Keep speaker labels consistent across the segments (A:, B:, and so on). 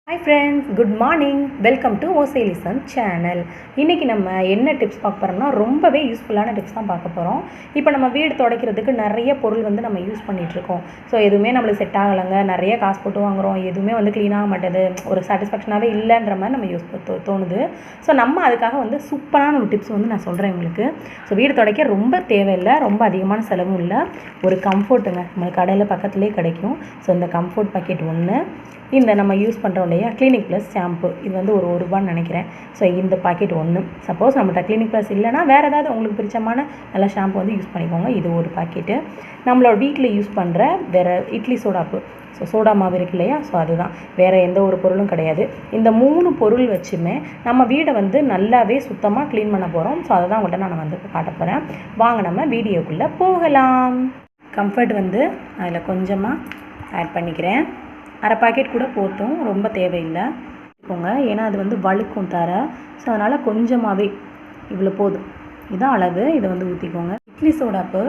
A: Hi friends, good morning. Welcome to OSA Listen channel. இன்றைக்கி நம்ம என்ன டிப்ஸ் பார்க்க போகிறோம்னா ரொம்பவே யூஸ்ஃபுல்லான டிப்ஸ் தான் பார்க்க போகிறோம். இப்போ நம்ம வீடு துடைக்கிறதுக்கு நிறைய பொருள் வந்து நம்ம யூஸ் பண்ணிகிட்ருக்கோம். ஸோ எதுவுமே நம்மளுக்கு செட் ஆகலைங்க, நிறைய காசு போட்டு வாங்குகிறோம், எதுவுமே வந்து க்ளீனாக மாட்டேது, ஒரு சாட்டிஸ்ஃபேக்ஷனாகவே இல்லைன்ற மாதிரி நம்ம யூஸ் தோணுது. ஸோ நம்ம அதுக்காக வந்து சூப்பரான ஒரு டிப்ஸ் வந்து நான் சொல்கிறேன் உங்களுக்கு. ஸோ வீடு துடைக்க ரொம்ப தேவையில்லை, ரொம்ப அதிகமான செலவும் இல்லை. ஒரு கம்ஃபோர்ட்டுங்க நம்மளுக்கு கடையில் பக்கத்துலேயே கிடைக்கும். ஸோ இந்த கம்ஃபோர்ட் பாக்கெட் ஒன்று, இந்த நம்ம யூஸ் பண்ணுறோம் இல்லையா கிளினிக் ப்ளஸ் ஷாம்பு, இது வந்து ஒரு ரூபான்னு நினைக்கிறேன். ஸோ இந்த பாக்கெட் ஒன்று. சப்போஸ் நம்மகிட்ட கிளினிக் ப்ளஸ் இல்லைனா வேறு ஏதாவது உங்களுக்கு பிடிச்சமான நல்ல ஷாம்பு வந்து யூஸ் பண்ணிக்கோங்க. இது ஒரு பாக்கெட்டு. நம்மளோட வீட்டில் யூஸ் பண்ணுற வேறு இட்லி சோடாப்பு, ஸோ சோடா மாவு இருக்கு இல்லையா, ஸோ அதுதான், வேறு எந்த ஒரு பொருளும் கிடையாது. இந்த 3 பொருள் வச்சுமே நம்ம வீடை வந்து நல்லாவே சுத்தமாக க்ளீன் பண்ண போகிறோம். ஸோ அதை தான் உங்கள்கிட்ட நான் வந்து காட்ட போகிறேன். வாங்க நம்ம வீடியோக்குள்ளே போகலாம். கம்ஃபர்ட் வந்து அதில் கொஞ்சமாக ஆட் பண்ணிக்கிறேன். அரை பாக்கெட் கூட போதும், ரொம்ப தேவையில்லை போங்க, ஏன்னா அது வந்து வழுக்கும் தர. ஸோ அதனால் கொஞ்சமாகவே இவ்வளோ போதும், இதுதான் அளவு. இதை வந்து ஊற்றிக்கோங்க. இட்லி சோடாப்பு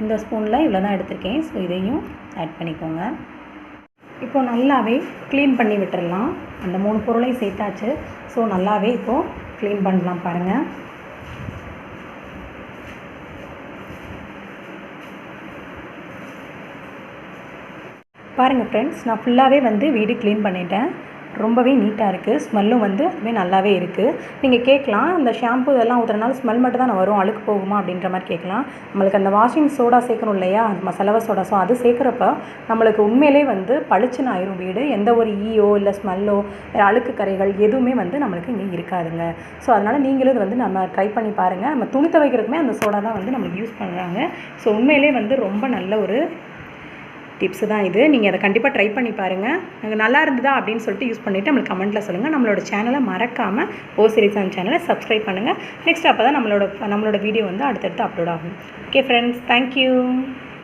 A: இந்த ஸ்பூனில் இவ்வளோ தான் எடுத்திருக்கேன். ஸோ இதையும் ஆட் பண்ணிக்கோங்க. இப்போ நல்லாவே க்ளீன் பண்ணி விட்டுடலாம். அந்த 3 பொருளையும் சேர்த்தாச்சு. ஸோ நல்லாவே இப்போது க்ளீன் பண்ணலாம் பாருங்கள். பாருங்கள் ஃப்ரெண்ட்ஸ், நான் ஃபுல்லாகவே வந்து வீடு க்ளீன் பண்ணிட்டேன். ரொம்பவே நீட்டாக இருக்குது, ஸ்மெல்லும் வந்து அதுவே நல்லாவே இருக்குது. நீங்கள் கேட்கலாம், இந்த ஷாம்பு இதெல்லாம் ஊற்றுறதுனால ஸ்மெல் மட்டும் தான் வரும், அழுக்கு போகுமா அப்படின்ற மாதிரி கேட்கலாம். நம்மளுக்கு அந்த வாஷிங் சோடா சேர்க்கணும் இல்லையா, அந்த மசாலா சோடா, ஸோ அது சேர்க்குறப்ப நம்மளுக்கு உண்மையிலே வந்து பளிச்சுன்னு ஆயிரும் வீடு. எந்த ஒரு ஈயோ இல்லை ஸ்மெல்லோ அழுக்கு கரைகள் எதுவுமே வந்து நம்மளுக்கு இங்கே இருக்காதுங்க. ஸோ அதனால் நீங்களும் இது வந்து நம்ம ட்ரை பண்ணி பாருங்கள். நம்ம துணி துவைக்கிறதுக்குமே அந்த சோடா தான் வந்து நம்மளுக்கு யூஸ் பண்ணுறாங்க. ஸோ உண்மையிலே வந்து ரொம்ப நல்ல ஒரு டிப்ஸு தான் இது. நீங்கள் அதை கண்டிப்பாக ட்ரை பண்ணி பாருங்கள். எனக்கு நல்லா இருந்ததா அப்படின்னு சொல்லிட்டு யூஸ் பண்ணிவிட்டு நம்மளுக்கு கமெண்ட்டில் சொல்லுங்கள். நம்மளோட சேனலை மறக்காமல் OSA Listen சேனலை சப்ஸ்கிரைப் பண்ணுங்கள். நெக்ஸ்ட் அப்போ தான் நம்மளோட வீடியோ வந்து அடுத்தடுத்து அப்லோட் ஆகும். Okay friends, thank you.